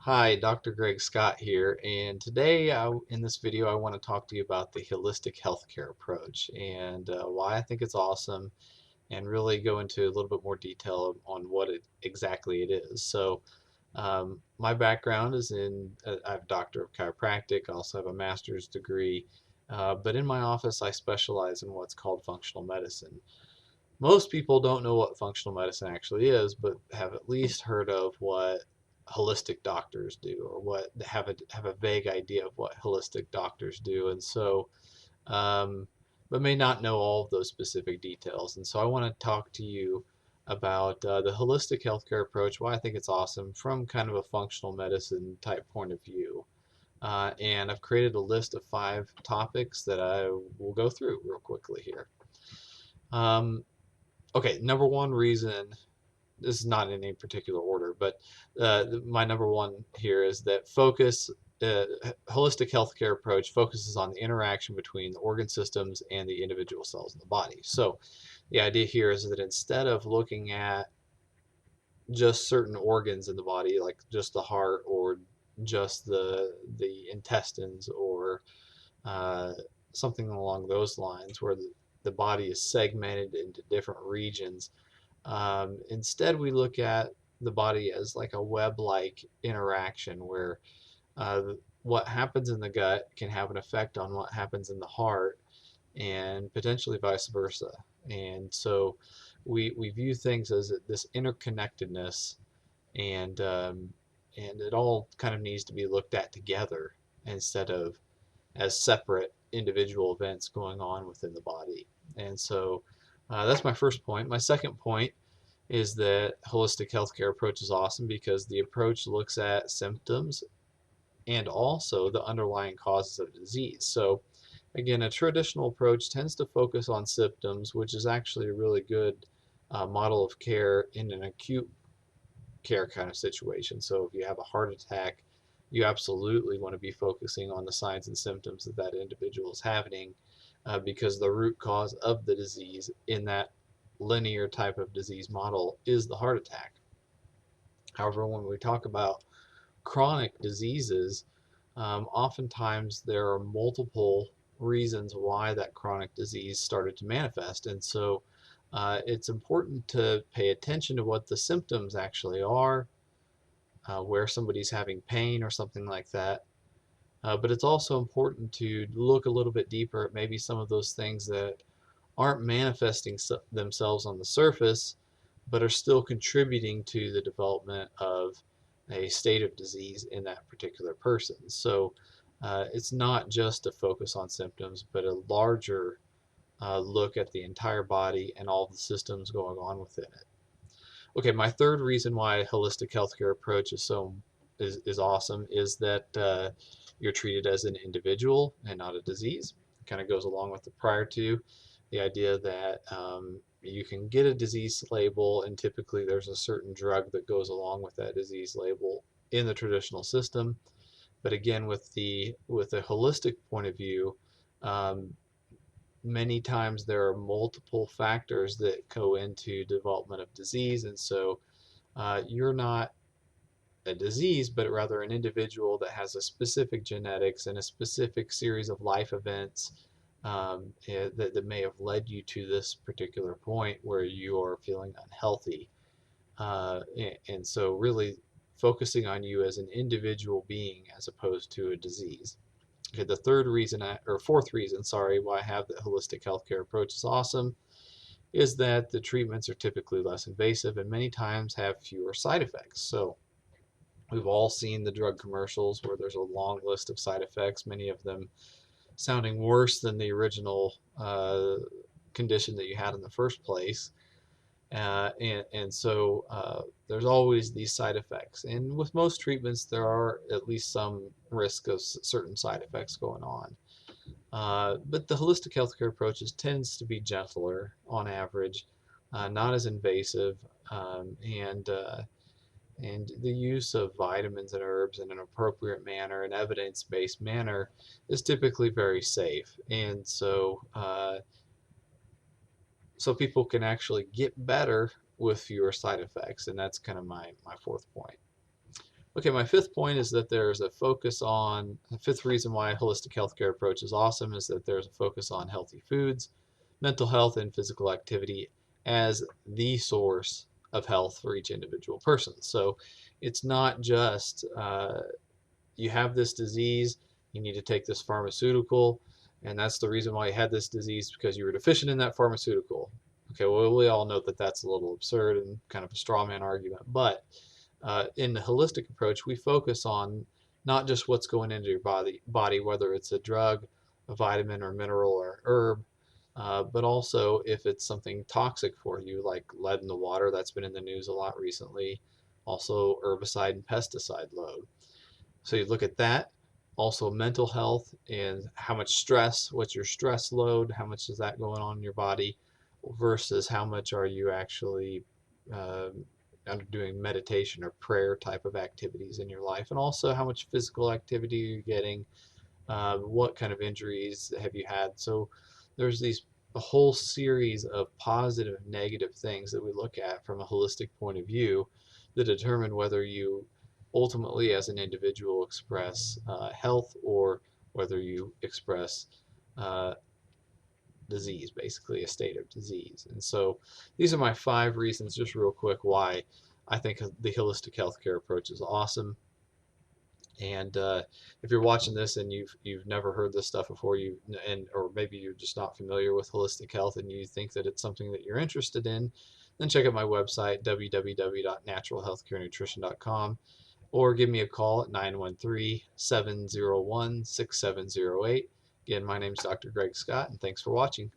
Hi, Dr. Greg Scott here, and today in this video I want to talk to you about the holistic healthcare approach and why I think it's awesome, and really go into a little bit more detail on what exactly it is. My background is I'm a doctor of chiropractic. I also have a master's degree, but in my office I specialize in what's called functional medicine. Most people don't know what functional medicine actually is, but have at least heard of what holistic doctors do, or what have a vague idea of what holistic doctors do, um, but may not know all of those specific details. And so I want to talk to you about the holistic healthcare approach, why I think it's awesome from kind of a functional medicine type point of view. And I've created a list of 5 topics that I will go through real quickly here. Um, okay, number one reason, this is not in any particular order, but my number one here is that uh, holistic healthcare approach focuses on the interaction between the organ systems and the individual cells in the body. So the idea here is that instead of looking at just certain organs in the body, like just the heart or just the intestines, or uh, something along those lines, where the body is segmented into different regions. Instead, we look at the body as like a web-like interaction where uh, what happens in the gut can have an effect on what happens in the heart, and potentially vice versa. And so we view things as this interconnectedness, and and it all kind of needs to be looked at together instead of as separate individual events going on within the body. And so that's my first point. My second point is that holistic healthcare approach is awesome because the approach looks at symptoms and also the underlying causes of disease. So again, a traditional approach tends to focus on symptoms, which is actually a really good model of care in an acute care kind of situation. So if you have a heart attack, you absolutely want to be focusing on the signs and symptoms that that individual is having, because the root cause of the disease in that linear type of disease model is the heart attack. However, when we talk about chronic diseases, oftentimes there are multiple reasons why that chronic disease started to manifest. And so it's important to pay attention to what the symptoms actually are, where somebody's having pain or something like that. But it's also important to look a little bit deeper at maybe some of those things that aren't manifesting themselves on the surface, but are still contributing to the development of a state of disease in that particular person. So it's not just a focus on symptoms, but a larger look at the entire body and all the systems going on within it. Okay, my third reason why a holistic healthcare approach is awesome is that you're treated as an individual and not a disease. It kind of goes along with the prior two, the idea that you can get a disease label, and typically there's a certain drug that goes along with that disease label in the traditional system. But again, with a holistic point of view, um, many times there are multiple factors that go into development of disease, and so you're not a disease, but rather an individual that has a specific genetics and a specific series of life events, that may have led you to this particular point where you are feeling unhealthy. And so, really focusing on you as an individual being as opposed to a disease. Okay, the third reason, or fourth reason, sorry, why I have the holistic healthcare approach is awesome is that the treatments are typically less invasive and many times have fewer side effects. So, we've all seen the drug commercials where there's a long list of side effects, many of them sounding worse than the original condition that you had in the first place. And so there's always these side effects. And with most treatments, there are at least some risk of certain side effects going on. But the holistic healthcare approaches tends to be gentler on average, not as invasive, and the use of vitamins and herbs in an appropriate manner, an evidence-based manner, is typically very safe. And so people can actually get better with fewer side effects. And that's kind of my fourth point. Okay, my fifth point is that there's a focus on, the fifth reason why a holistic healthcare approach is awesome is that there's a focus on healthy foods, mental health, and physical activity as the source of health for each individual person. So it's not just you have this disease, you need to take this pharmaceutical, and that's the reason why you had this disease because you were deficient in that pharmaceutical. Okay, well, we all know that that's a little absurd and kind of a straw man argument, but in the holistic approach, we focus on not just what's going into your body, whether it's a drug, a vitamin or mineral or herb, but also if it's something toxic for you, like lead in the water, that's been in the news a lot recently, also herbicide and pesticide load. So you look at that, also mental health and how much stress, what's your stress load, how much is that going on in your body versus how much are you actually um, doing meditation or prayer type of activities in your life, and also how much physical activity are you getting, what kind of injuries have you had. So there's these a whole series of positive and negative things that we look at from a holistic point of view that determine whether you ultimately as an individual express health or whether you express uh, disease, basically a state of disease. And so these are my 5 reasons, just real quick, why I think the holistic healthcare approach is awesome. And if you're watching this and you've never heard this stuff before, or maybe you're just not familiar with holistic health and you think that it's something that you're interested in, then check out my website www.naturalhealthcarenutrition.com, or give me a call at 913-701-6708. Again, my name is Dr. Greg Scott, and thanks for watching.